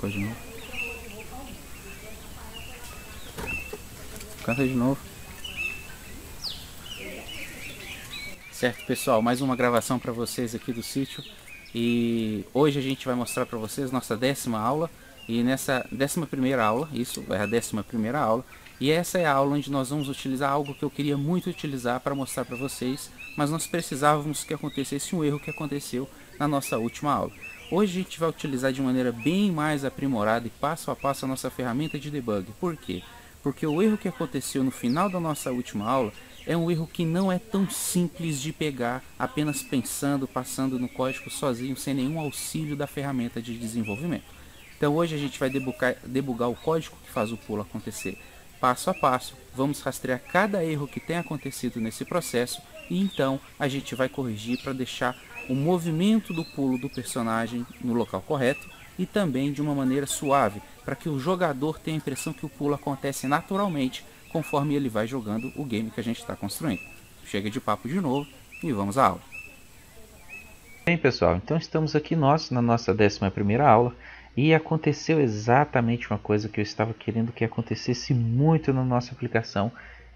Opa, de novo. Canta de novo. Certo, pessoal, mais uma gravação para vocês aqui do sítio. E hoje a gente vai mostrar para vocês nossa 10ª aula. E nessa 11ª aula, isso é a 11ª aula. E essa é a aula onde nós vamos utilizar algo que eu queria muito utilizar para mostrar para vocês, mas nós precisávamos que acontecesse um erro que aconteceu na nossa última aula. Hoje a gente vai utilizar de maneira bem mais aprimorada e passo a passo a nossa ferramenta de debug. Por quê? Porque o erro que aconteceu no final da nossa última aula é um erro que não é tão simples de pegar apenas pensando, passando no código sozinho, sem nenhum auxílio da ferramenta de desenvolvimento. Então hoje a gente vai debugar o código que faz o pulo acontecer passo a passo. Vamos rastrear cada erro que tem acontecido nesse processo e então a gente vai corrigir para deixar o movimento do pulo do personagem no local correto e também de uma maneira suave, para que o jogador tenha a impressão que o pulo acontece naturalmente conforme ele vai jogando o game que a gente está construindo. Chega de papo de novo e vamos à aula. Bem, pessoal, então estamos aqui nós na nossa 11ª aula e aconteceu exatamente uma coisa que eu estava querendo que acontecesse muito na nossa aplicação,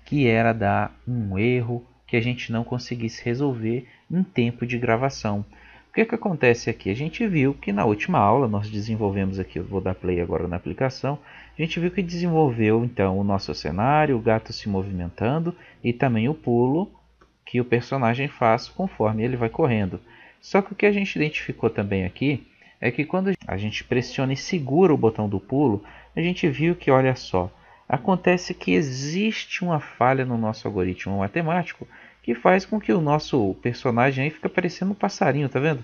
que era dar um erro que a gente não conseguisse resolver em tempo de gravação. O que acontece aqui? A gente viu que na última aula nós desenvolvemos aqui, eu vou dar play agora na aplicação, a gente viu que desenvolveu então o nosso cenário, o gato se movimentando e também o pulo que o personagem faz conforme ele vai correndo. Só que o que a gente identificou também aqui é que quando a gente pressiona e segura o botão do pulo, a gente viu que, olha só, acontece que existe uma falha no nosso algoritmo matemático que faz com que o nosso personagem aí fique parecendo um passarinho, tá vendo?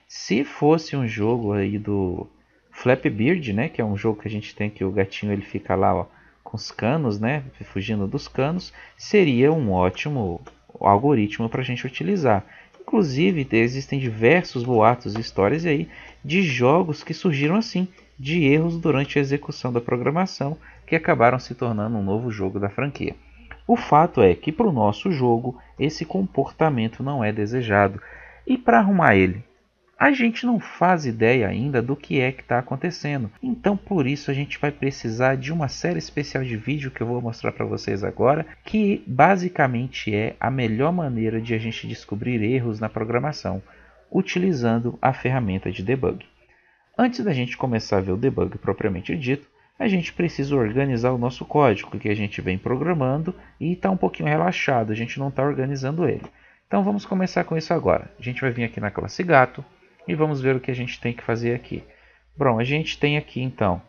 Se fosse um jogo aí do Flappy Bird, né, que é um jogo que a gente tem que o gatinho ele fica lá, ó, com os canos, né, fugindo dos canos, seria um ótimo algoritmo para a gente utilizar. Inclusive, existem diversos boatos e histórias aí de jogos que surgiram assim, de erros durante a execução da programação, que acabaram se tornando um novo jogo da franquia. O fato é que para o nosso jogo, esse comportamento não é desejado. E para arrumar ele? A gente não faz ideia ainda do que é que está acontecendo. Então por isso a gente vai precisar de uma série especial de vídeo que eu vou mostrar para vocês agora, que basicamente é a melhor maneira de a gente descobrir erros na programação, utilizando a ferramenta de debug. Antes da gente começar a ver o debug propriamente dito, a gente precisa organizar o nosso código que a gente vem programando e está um pouquinho relaxado, a gente não está organizando ele. Então vamos começar com isso agora. A gente vai vir aqui na classe gato e vamos ver o que a gente tem que fazer aqui. Bom, a gente tem aqui então,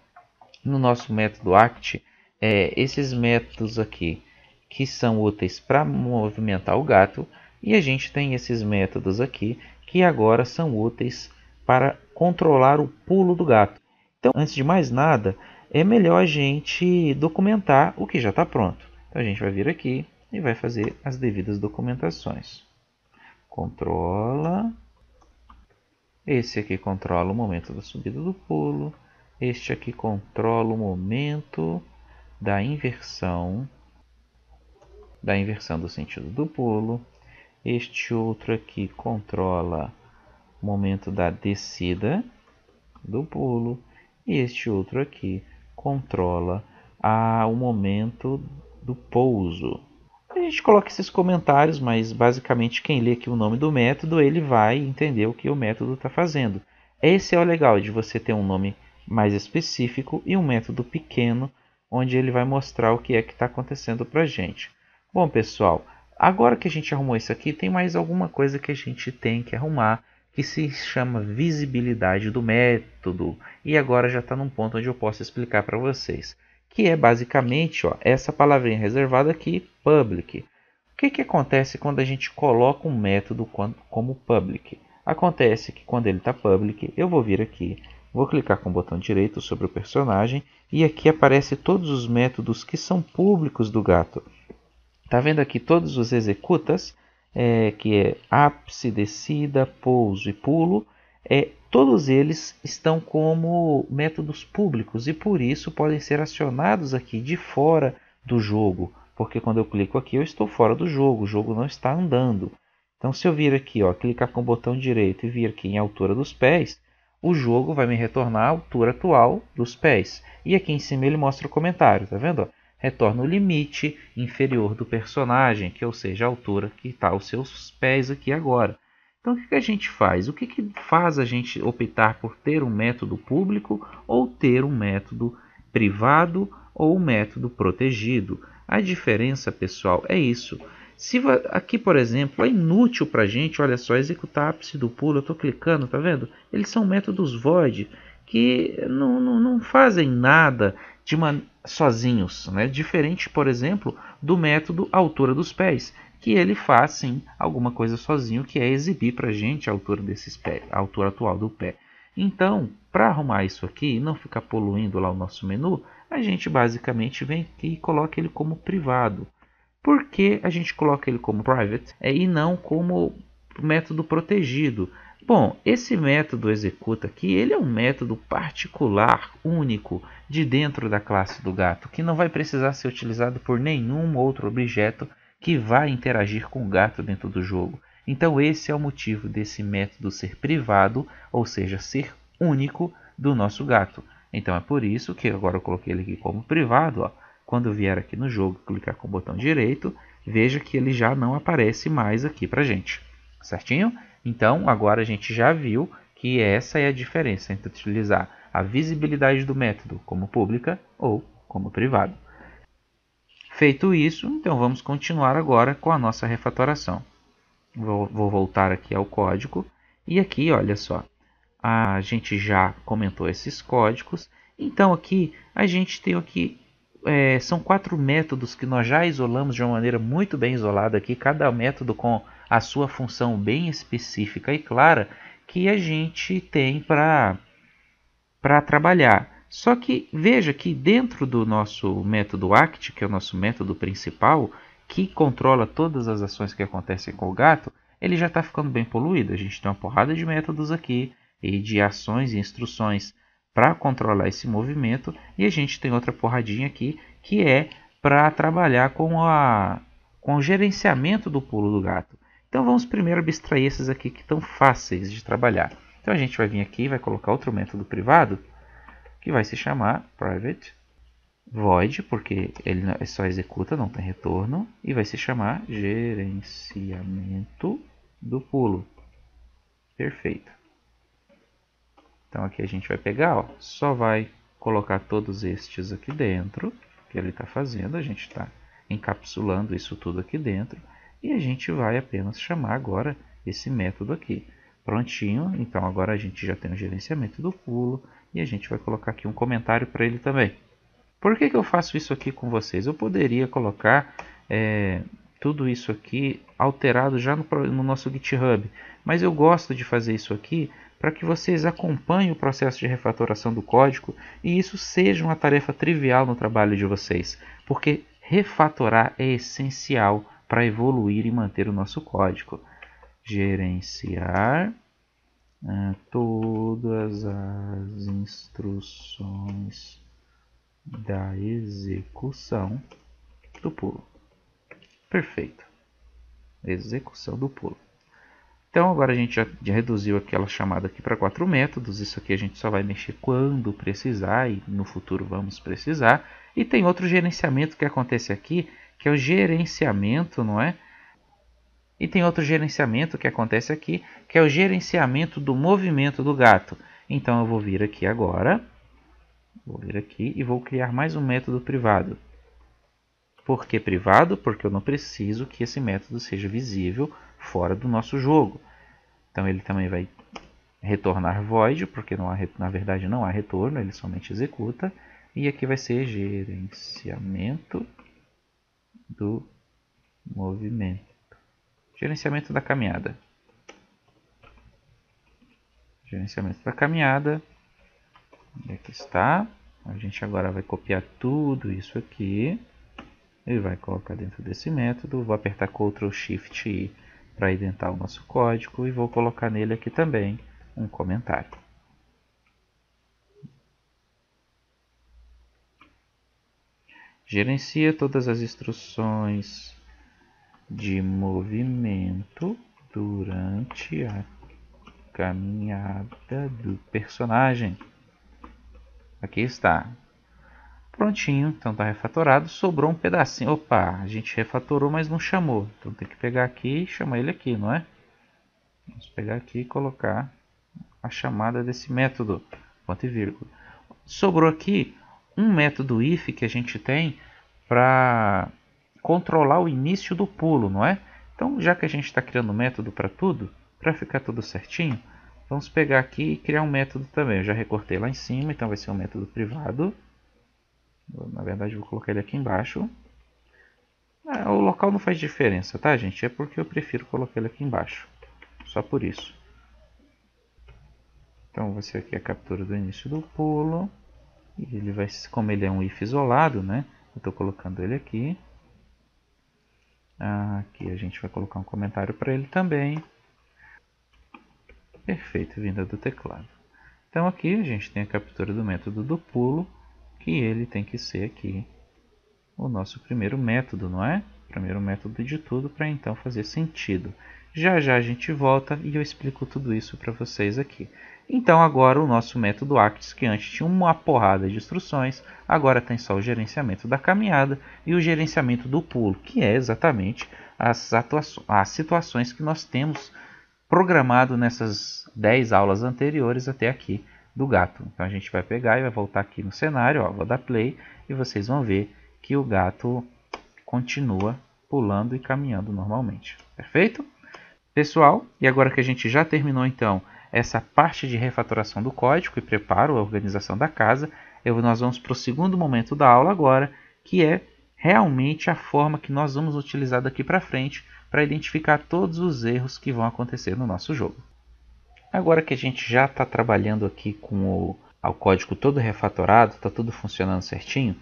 no nosso método act, esses métodos aqui que são úteis para movimentar o gato, e a gente tem esses métodos aqui que agora são úteis para controlar o pulo do gato. Então, antes de mais nada, é melhor a gente documentar o que já está pronto. Então a gente vai vir aqui e vai fazer as devidas documentações. Controla. Esse aqui controla o momento da subida do pulo. Este aqui controla o momento da inversão do sentido do pulo. Este outro aqui controla o momento da descida do pulo. E este outro aqui controla o momento do pouso. A gente coloca esses comentários, mas basicamente quem lê aqui o nome do método, ele vai entender o que o método está fazendo. Esse é o legal de você ter um nome mais específico e um método pequeno, onde ele vai mostrar o que é que está acontecendo para a gente. Bom, pessoal, agora que a gente arrumou isso aqui, tem mais alguma coisa que a gente tem que arrumar, que se chama visibilidade do método. E agora já está num ponto onde eu posso explicar para vocês. Que é basicamente essa palavrinha reservada aqui, public. O que acontece quando a gente coloca um método como public? Acontece que quando ele está public, eu vou vir aqui, vou clicar com o botão direito sobre o personagem e aqui aparece todos os métodos que são públicos do gato. Está vendo aqui todos os executas, que é ápice, descida, pouso e pulo. Todos eles estão como métodos públicos e por isso podem ser acionados aqui de fora do jogo, porque quando eu clico aqui eu estou fora do jogo, o jogo não está andando. Então se eu vir aqui, clicar com o botão direito e vir aqui em altura dos pés, o jogo vai me retornar a altura atual dos pés. E aqui em cima ele mostra o comentário, tá vendo? Retorna o limite inferior do personagem, que ou seja, a altura que está os seus pés aqui agora. Então o que a gente faz? O que faz a gente optar por ter um método público ou ter um método privado ou um método protegido? A diferença, pessoal, é isso. Se aqui, por exemplo, é inútil para a gente, olha só, executar ápice do pulo, eu estou clicando, tá vendo? Eles são métodos void que não fazem nada sozinhos, né? Diferente, por exemplo, do método altura dos pés, que ele faz sim alguma coisa sozinho, que é exibir para a gente a altura desses pés, a altura atual do pé. Então, para arrumar isso aqui e não ficar poluindo lá o nosso menu, a gente basicamente vem aqui e coloca ele como privado. Por que a gente coloca ele como private e não como método protegido? Bom, esse método executa aqui, ele é um método particular, único, de dentro da classe do gato, que não vai precisar ser utilizado por nenhum outro objeto que vai interagir com o gato dentro do jogo. Então esse é o motivo desse método ser privado, ou seja, ser único do nosso gato. Então é por isso que agora eu coloquei ele aqui como privado, ó. Quando eu vier aqui no jogo, clicar com o botão direito, veja que ele já não aparece mais aqui para a gente. Certinho? Então, agora a gente já viu que essa é a diferença entre utilizar a visibilidade do método como pública ou como privado. Feito isso, então vamos continuar agora com a nossa refatoração. Vou voltar aqui ao código e aqui, olha só, a gente já comentou esses códigos. Então aqui a gente tem aqui são 4 métodos que nós já isolamos de uma maneira muito bem isolada aqui, cada método com a sua função bem específica e clara que a gente tem para trabalhar. Só que veja que dentro do nosso método act, que é o nosso método principal, que controla todas as ações que acontecem com o gato, ele já está ficando bem poluído. A gente tem uma porrada de métodos aqui e de ações e instruções para controlar esse movimento, e a gente tem outra porradinha aqui que é para trabalhar com o gerenciamento do pulo do gato. Então vamos primeiro abstrair esses aqui que estão fáceis de trabalhar. Então a gente vai vir aqui e vai colocar outro método privado que vai se chamar private void, porque ele só executa, não tem retorno, e vai se chamar gerenciamento do pulo. Perfeito. Então aqui a gente vai pegar, ó, só vai colocar todos estes aqui dentro, que ele está fazendo, a gente está encapsulando isso tudo aqui dentro, e a gente vai apenas chamar agora esse método aqui. Prontinho, então agora a gente já tem o gerenciamento do pulo, e a gente vai colocar aqui um comentário para ele também. Por que eu faço isso aqui com vocês? Eu poderia colocar tudo isso aqui alterado já no nosso GitHub, mas eu gosto de fazer isso aqui para que vocês acompanhem o processo de refatoração do código e isso seja uma tarefa trivial no trabalho de vocês, porque refatorar é essencial para evoluir e manter o nosso código. Gerenciar todas as instruções da execução do pulo. Perfeito. Execução do pulo. Então agora a gente já reduziu aquela chamada aqui para 4 métodos. Isso aqui a gente só vai mexer quando precisar e no futuro vamos precisar. E tem outro gerenciamento que acontece aqui, que é o gerenciamento, não é? E tem outro gerenciamento que acontece aqui, que é o gerenciamento do movimento do gato. Então eu vou vir aqui agora, vou vir aqui e vou criar mais um método privado. Por que privado? Porque eu não preciso que esse método seja visível fora do nosso jogo. Então ele também vai retornar void, porque na verdade não há retorno, ele somente executa. E aqui vai ser gerenciamento do movimento. Gerenciamento da caminhada. Gerenciamento da caminhada. E aqui está. A gente agora vai copiar tudo isso aqui. E vai colocar dentro desse método. Vou apertar Ctrl Shift I para indentar o nosso código. E vou colocar nele aqui também um comentário. Gerencia todas as instruções de movimento durante a caminhada do personagem. Aqui está. Prontinho, então está refatorado. Sobrou um pedacinho. Opa, a gente refatorou, mas não chamou. Então tem que pegar aqui e chamar ele aqui, não é? Vamos pegar aqui e colocar a chamada desse método, ponto e vírgula. Sobrou aqui um método if que a gente tem para controlar o início do pulo, não é? Então, já que a gente está criando um método para tudo, para ficar tudo certinho, vamos pegar aqui e criar um método também. Eu já recortei lá em cima, então vai ser um método privado. Na verdade, vou colocar ele aqui embaixo. O local não faz diferença, tá, gente? É porque eu prefiro colocar ele aqui embaixo. Só por isso. Então, vai ser aqui a captura do início do pulo. E ele vai, como ele é um if isolado, né? Eu estou colocando ele aqui. Aqui a gente vai colocar um comentário para ele também. Perfeito, vinda do teclado. Então aqui a gente tem a captura do método do pulo, que ele tem que ser aqui o nosso primeiro método, não é? Primeiro método de tudo, para então fazer sentido. Já já a gente volta e eu explico tudo isso para vocês aqui. Então agora o nosso método acts, que antes tinha uma porrada de instruções, agora tem só o gerenciamento da caminhada e o gerenciamento do pulo, que é exatamente as situações que nós temos programado nessas 10 aulas anteriores até aqui do gato. Então a gente vai pegar e vai voltar aqui no cenário, ó, vou dar play e vocês vão ver que o gato continua pulando e caminhando normalmente. Perfeito? Pessoal, e agora que a gente já terminou então essa parte de refatoração do código e preparo a organização da casa, nós vamos para o segundo momento da aula agora, que é realmente a forma que nós vamos utilizar daqui para frente para identificar todos os erros que vão acontecer no nosso jogo. Agora que a gente já está trabalhando aqui com o código todo refatorado, está tudo funcionando certinho,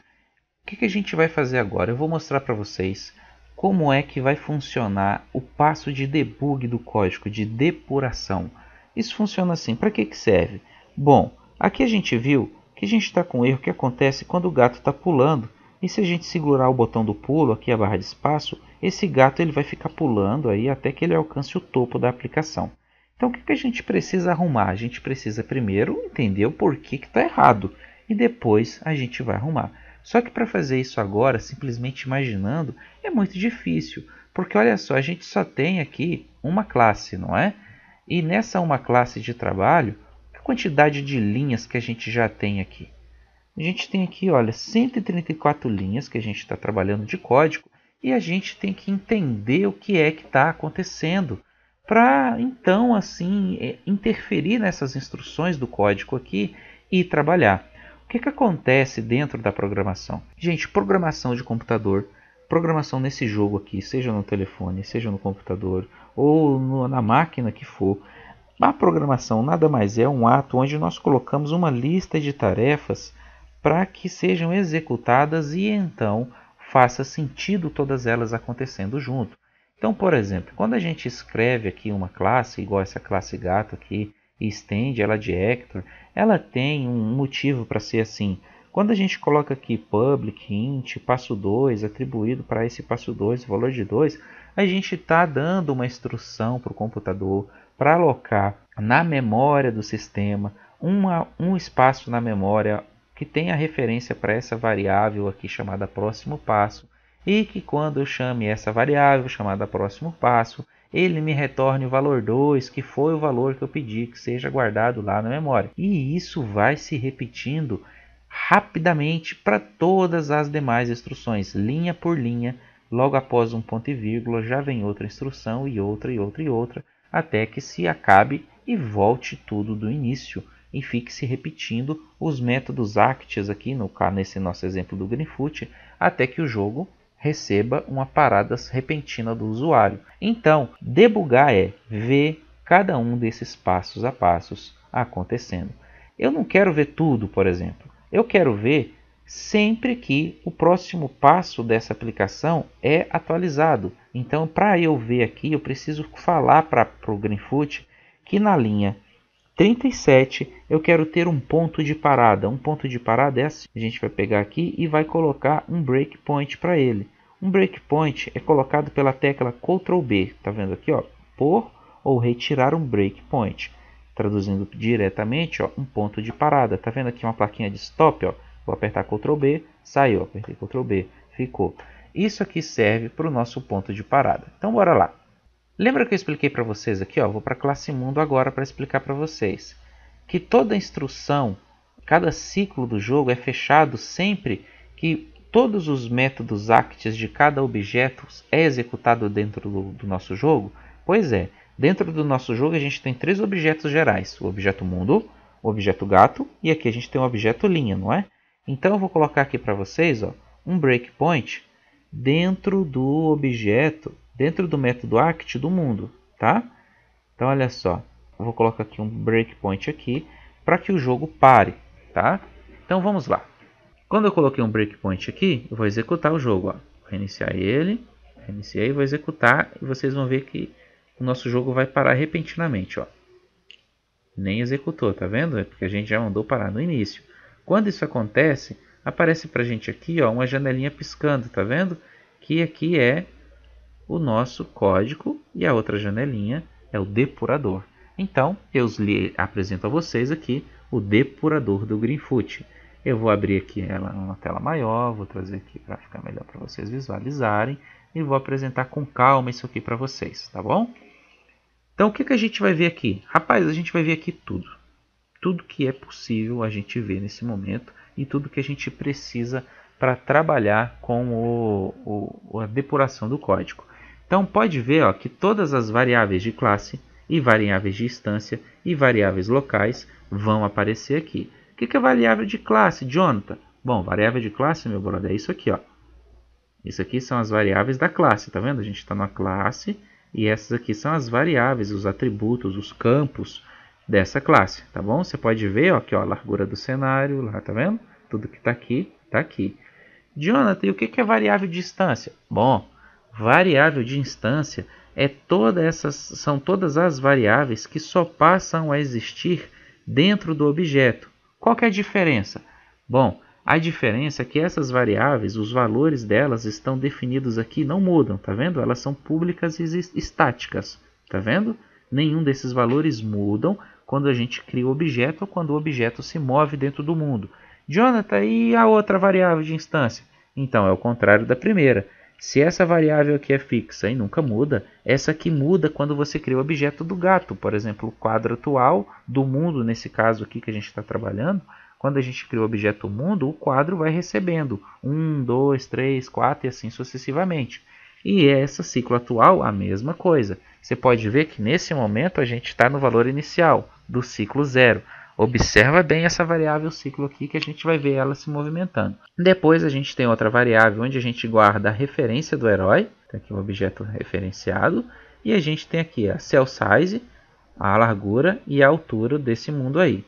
o que a gente vai fazer agora? Eu vou mostrar para vocês como é que vai funcionar o passo de debug do código, de depuração. Isso funciona assim. Para que serve? Bom, aqui a gente viu que a gente está com um erro que acontece quando o gato está pulando. E se a gente segurar o botão do pulo, aqui a barra de espaço, esse gato ele vai ficar pulando aí até que ele alcance o topo da aplicação. Então o que a gente precisa arrumar? A gente precisa primeiro entender o porquê que está errado. E depois a gente vai arrumar. Só que para fazer isso agora, simplesmente imaginando, é muito difícil. Porque olha só, a gente só tem aqui uma classe, não é? E nessa uma classe de trabalho, a quantidade de linhas que a gente já tem aqui. A gente tem aqui, olha, 134 linhas que a gente está trabalhando de código. E a gente tem que entender o que é que está acontecendo. Para então, assim, interferir nessas instruções do código aqui e trabalhar. O que acontece dentro da programação? Gente, programação de computador, programação nesse jogo aqui, seja no telefone, seja no computador ou na máquina que for, a programação nada mais é um ato onde nós colocamos uma lista de tarefas para que sejam executadas e então faça sentido todas elas acontecendo junto. Então, por exemplo, quando a gente escreve aqui uma classe, igual essa classe gato aqui, e estende ela de Hector, ela tem um motivo para ser assim. Quando a gente coloca aqui public int passo 2 atribuído para esse passo 2, valor de 2, a gente está dando uma instrução para o computador para alocar na memória do sistema um espaço na memória que tenha referência para essa variável aqui chamada próximo passo e que quando eu chame essa variável chamada próximo passo, ele me retorne o valor 2, que foi o valor que eu pedi que seja guardado lá na memória. E isso vai se repetindo rapidamente para todas as demais instruções, linha por linha. Logo após um ponto e vírgula já vem outra instrução e outra e outra e outra, até que se acabe e volte tudo do início e fique se repetindo os métodos acts aqui, nesse nosso exemplo do Greenfoot, até que o jogo receba uma parada repentina do usuário. Então, debugar é ver cada um desses passos a passos acontecendo. Eu não quero ver tudo, por exemplo. Eu quero ver sempre que o próximo passo dessa aplicação é atualizado. Então, para eu ver aqui, eu preciso falar para o Greenfoot que na linha 37 eu quero ter um ponto de parada. Um ponto de parada é assim. A gente vai pegar aqui e vai colocar um breakpoint para ele. Um breakpoint é colocado pela tecla Ctrl+B. Tá vendo aqui, ó? Pôr ou retirar um breakpoint. traduzindo diretamente, ó, um ponto de parada. Tá vendo aqui uma plaquinha de stop? Ó? Vou apertar Ctrl B, saiu, apertei Ctrl B, ficou. Isso aqui serve para o nosso ponto de parada. Então bora lá. Lembra que eu expliquei para vocês aqui? Ó, vou para a classe mundo agora para explicar para vocês que toda instrução, cada ciclo do jogo é fechado sempre que todos os métodos acts de cada objeto é executado dentro do nosso jogo. Pois é, dentro do nosso jogo a gente tem 3 objetos gerais: o objeto mundo, o objeto gato e aqui a gente tem o objeto linha, não é? Então eu vou colocar aqui para vocês, ó, um breakpoint dentro do objeto, dentro do método act do mundo, tá? Então olha só, eu vou colocar aqui um breakpoint aqui para que o jogo pare, tá? Então vamos lá. Quando eu coloquei um breakpoint aqui, eu vou executar o jogo, ó. Vou reiniciar ele, reiniciei, vou executar e vocês vão ver que o nosso jogo vai parar repentinamente, ó. Nem executou, tá vendo? É porque a gente já mandou parar no início. Quando isso acontece, aparece pra gente aqui, ó, uma janelinha piscando, tá vendo? Que aqui é o nosso código e a outra janelinha é o depurador. Então, eu lhe apresento a vocês aqui o depurador do Greenfoot. Eu vou abrir aqui ela numa tela maior, vou trazer aqui para ficar melhor para vocês visualizarem e vou apresentar com calma isso aqui para vocês, tá bom? Então, o que a gente vai ver aqui? Rapaz, a gente vai ver aqui tudo. Tudo que é possível a gente ver nesse momento e tudo que a gente precisa para trabalhar com a depuração do código. Então, pode ver, ó, que todas as variáveis de classe e variáveis de instância e variáveis locais vão aparecer aqui. O que é variável de classe, Jonathan? Bom, variável de classe, meu brother, é isso aqui, ó. Isso aqui são as variáveis da classe, tá vendo? A gente está na classe e essas aqui são as variáveis, os atributos, os campos dessa classe, tá bom? Você pode ver, ó, aqui, ó, a largura do cenário, lá, tá vendo? Tudo que está aqui, tá aqui. Jonathan, e o que é variável de instância? Bom, variável de instância são todas as variáveis que só passam a existir dentro do objeto. Qual que é a diferença? Bom, a diferença é que essas variáveis, os valores delas estão definidos aqui, não mudam, tá vendo? Elas são públicas e estáticas, tá vendo? Nenhum desses valores mudam quando a gente cria o objeto ou quando o objeto se move dentro do mundo. Jonathan, e a outra variável de instância? Então, é o contrário da primeira. Se essa variável aqui é fixa e nunca muda, essa aqui muda quando você cria o objeto do gato. Por exemplo, o quadro atual do mundo, nesse caso aqui que a gente está trabalhando, quando a gente cria o objeto mundo, o quadro vai recebendo 1, 2, 3, 4 e assim sucessivamente. E esse ciclo atual, a mesma coisa. Você pode ver que nesse momento a gente está no valor inicial do ciclo 0. Observa bem essa variável ciclo aqui que a gente vai ver ela se movimentando. Depois a gente tem outra variável onde a gente guarda a referência do herói, tá aqui o objeto referenciado, e a gente tem aqui a cell size, a largura e a altura desse mundo aí.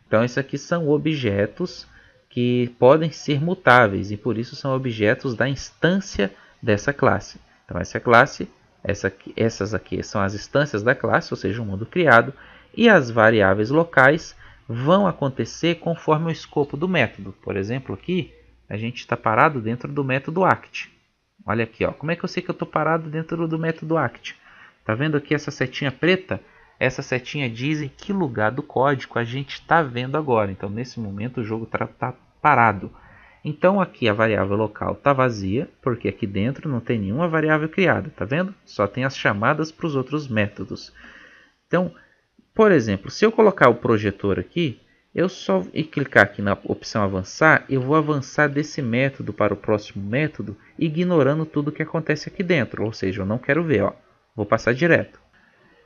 Então isso aqui são objetos que podem ser mutáveis e por isso são objetos da instância dessa classe. Então essa classe, essas aqui são as instâncias da classe, ou seja, o mundo criado, e as variáveis locais vão acontecer conforme o escopo do método. Por exemplo, aqui a gente está parado dentro do método act. Olha aqui, ó. Como é que eu sei que eu estou parado dentro do método act? Tá vendo aqui essa setinha preta? Essa setinha diz em que lugar do código a gente está vendo agora. Então, nesse momento, o jogo está parado. Então, aqui a variável local está vazia, porque aqui dentro não tem nenhuma variável criada. Tá vendo? Só tem as chamadas para os outros métodos. Então, por exemplo, se eu colocar o projetor aqui, eu só clicar aqui na opção avançar, eu vou avançar desse método para o próximo método, ignorando tudo que acontece aqui dentro. Ou seja, eu não quero ver, ó. Vou passar direto.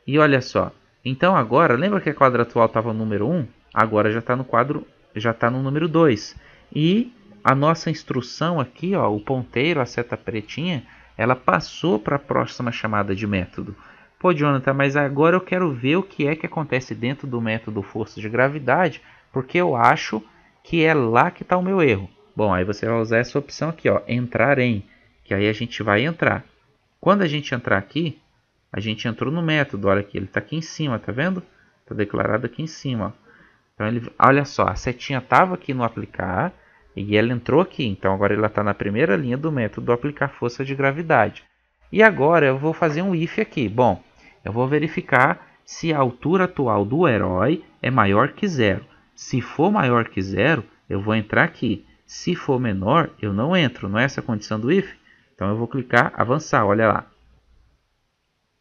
E olha só, então agora, lembra que a quadra atual estava no número 1? Agora já está no quadro, já está no número 2. E a nossa instrução aqui, ó, o ponteiro, a seta pretinha, ela passou para a próxima chamada de método. Pô, Jonathan, mas agora eu quero ver o que é que acontece dentro do método força de gravidade, porque eu acho que é lá que está o meu erro. Bom, aí você vai usar essa opção aqui, ó, entrar em, que aí a gente vai entrar. Quando a gente entrar aqui, a gente entrou no método, olha aqui, ele está aqui em cima, tá vendo? Está declarado aqui em cima. Ó. Então, olha só, a setinha estava aqui no aplicar e ela entrou aqui. Então, agora ela está na primeira linha do método aplicar força de gravidade. E agora eu vou fazer um if aqui. Bom, eu vou verificar se a altura atual do herói é maior que 0. Se for maior que 0, eu vou entrar aqui. Se for menor, eu não entro. Não é essa a condição do if? Então eu vou clicar avançar, olha lá.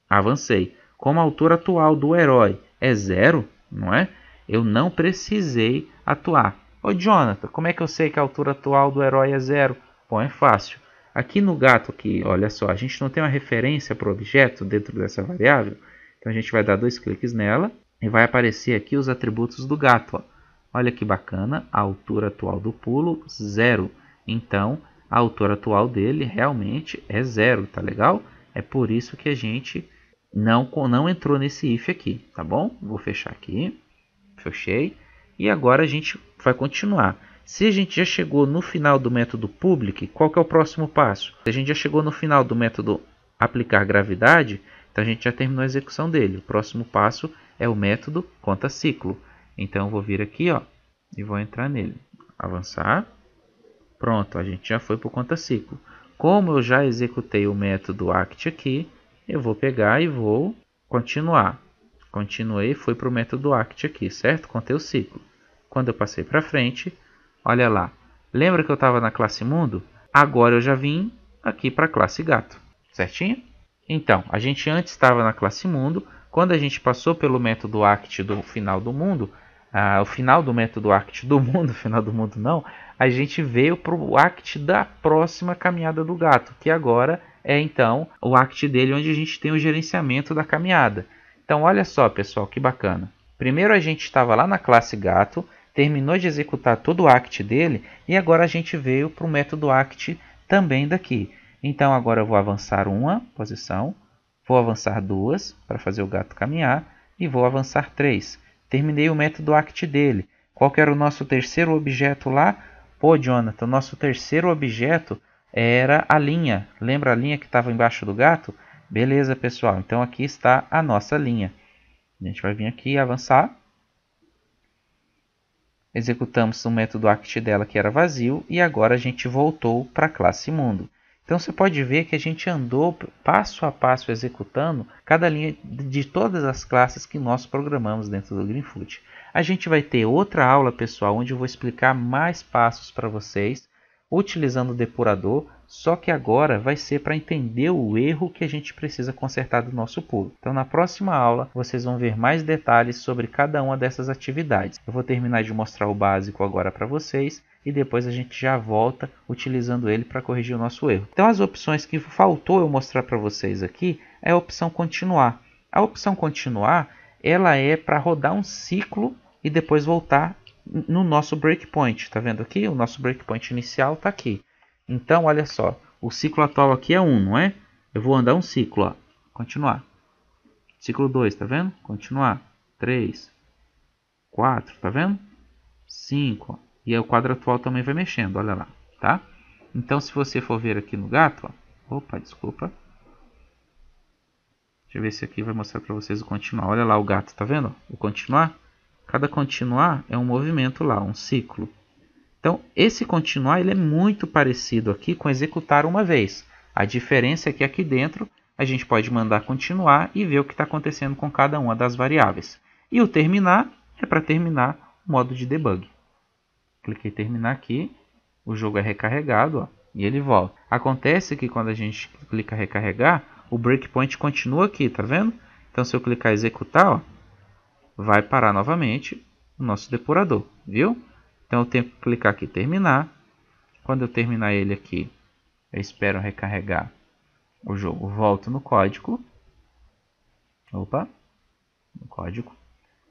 Avancei. Como a altura atual do herói é 0, não é? Eu não precisei atuar. Ô Jonathan, como é que eu sei que a altura atual do herói é 0? Bom, é fácil. Aqui no gato, aqui, olha só, a gente não tem uma referência para o objeto dentro dessa variável. Então a gente vai dar 2 cliques nela e vai aparecer aqui os atributos do gato. Ó. Olha que bacana, a altura atual do pulo, 0. Então a altura atual dele realmente é 0, tá legal? É por isso que a gente não entrou nesse if aqui, tá bom? Vou fechar aqui, fechei. E agora a gente vai continuar. Se a gente já chegou no final do método public, qual que é o próximo passo? Se a gente já chegou no final do método aplicar gravidade, então a gente já terminou a execução dele. O próximo passo é o método conta ciclo. Então eu vou vir aqui, ó, e vou entrar nele. Avançar. Pronto, a gente já foi para o conta ciclo. Como eu já executei o método act aqui, eu vou pegar e vou continuar. Continuei, fui para o método act aqui, certo? Contei o ciclo. Quando eu passei para frente, olha lá. Lembra que eu estava na classe mundo? Agora eu já vim aqui para a classe gato, certinho? Então, a gente antes estava na classe mundo. Quando a gente passou pelo método act do final do mundo, o final do método act do mundo, final do mundo não, a gente veio para o act da próxima caminhada do gato, que agora é então o act dele onde a gente tem o gerenciamento da caminhada. Então olha só pessoal, que bacana. Primeiro a gente estava lá na classe gato, terminou de executar todo o act dele e agora a gente veio para o método act também daqui. Então agora eu vou avançar uma posição, vou avançar 2 para fazer o gato caminhar e vou avançar 3. Terminei o método act dele. Qual que era o nosso terceiro objeto lá? Pô, Jonathan, o nosso terceiro objeto era a linha. Lembra a linha que estava embaixo do gato? Beleza, pessoal. Então aqui está a nossa linha. A gente vai vir aqui e avançar. Executamos o método act dela que era vazio e agora a gente voltou para a classe mundo. Então você pode ver que a gente andou passo a passo executando cada linha de todas as classes que nós programamos dentro do Greenfoot. A gente vai ter outra aula, pessoal, onde eu vou explicar mais passos para vocês utilizando o depurador, só que agora vai ser para entender o erro que a gente precisa consertar do nosso pulo. Então na próxima aula vocês vão ver mais detalhes sobre cada uma dessas atividades. Eu vou terminar de mostrar o básico agora para vocês e depois a gente já volta utilizando ele para corrigir o nosso erro. Então as opções que faltou eu mostrar para vocês aqui é a opção continuar. A opção continuar ela é para rodar um ciclo e depois voltar no nosso breakpoint. Está vendo aqui? O nosso breakpoint inicial está aqui. Então, olha só. O ciclo atual aqui é 1, não é? Eu vou andar um ciclo. Ó. Continuar. Ciclo 2, está vendo? Continuar. 3. 4, está vendo? 5. E aí o quadro atual também vai mexendo, olha lá. Tá? Então, se você for ver aqui no gato... Ó, opa, desculpa. Deixa eu ver se aqui vai mostrar para vocês o continuar. Olha lá o gato, está vendo? O continuar. Cada continuar é um movimento lá, um ciclo. Então, esse continuar ele é muito parecido aqui com executar uma vez. A diferença é que aqui dentro a gente pode mandar continuar e ver o que está acontecendo com cada uma das variáveis. E o terminar é para terminar o modo de debug. Cliquei em terminar aqui, o jogo é recarregado ó, e ele volta. Acontece que quando a gente clica em recarregar, o breakpoint continua aqui, tá vendo? Então, se eu clicar em executar, ó, vai parar novamente o nosso depurador, viu? Então eu tenho que clicar aqui terminar. Quando eu terminar ele aqui, eu espero recarregar o jogo. Volto no código. Opa, no código.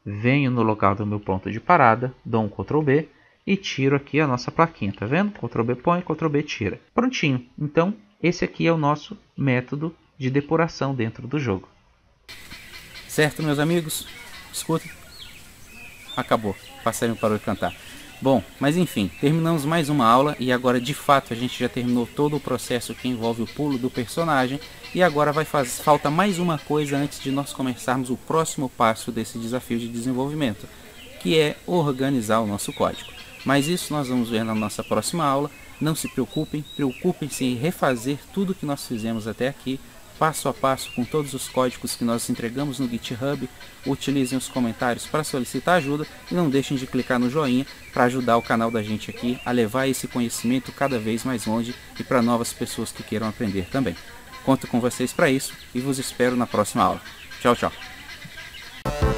Venho no local do meu ponto de parada, dou um Ctrl B e tiro aqui a nossa plaquinha, tá vendo? Ctrl B põe, Ctrl B tira. Prontinho. Então esse aqui é o nosso método de depuração dentro do jogo. Certo, meus amigos? Escuta, acabou, passarinho parou de cantar. Bom, mas enfim, terminamos mais uma aula e agora de fato a gente já terminou todo o processo que envolve o pulo do personagem e agora falta mais uma coisa antes de nós começarmos o próximo passo desse desafio de desenvolvimento, que é organizar o nosso código. Mas isso nós vamos ver na nossa próxima aula. Não se preocupem, preocupem-se em refazer tudo que nós fizemos até aqui, passo a passo com todos os códigos que nós entregamos no GitHub. Utilizem os comentários para solicitar ajuda e não deixem de clicar no joinha para ajudar o canal da gente aqui a levar esse conhecimento cada vez mais longe e para novas pessoas que queiram aprender também. Conto com vocês para isso e vos espero na próxima aula. Tchau, tchau.